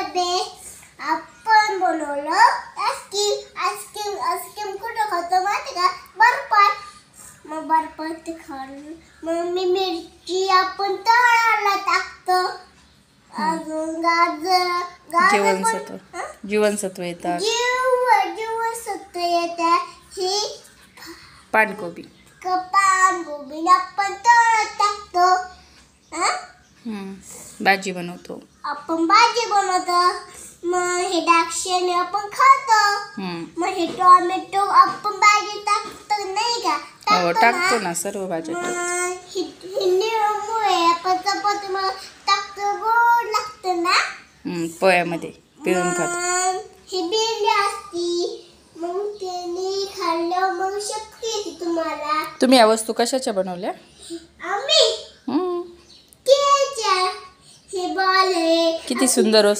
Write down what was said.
मध्ये आपण बनवलं आईस्क्रीम कुठं खातो माहिती का? बर्फात. मग बर्फात ते खाल्लं. मग मी मिरची आपण तळायला टाकतो. अजून जीवनसत्व येतात. जीवनसत्व येतात. ही पानकोबी पानकोबी आपण तळायला टाकतो. भाजी बनवतो. आपण भाजी बनवतो. मग हे द्राक्षाने आपण खातो. मग हे टोमॅटो आपण भाजी टाकतो नाही का? हो टाकतो ना, सर्व भाज्या टाकतो. निळमुळे आपण चपाती टाकतो. गोड लागतं ना पोह्यामध्ये पिळून खातो. ही भेंडी असती. मग त्यांनी खाल्लं मग शक्ती येते तुम्हाला. तुम्ही या वस्तू कशाच्या बनवल्या? आम्ही हे बॉल आहे. किती सुंदर वस्तू.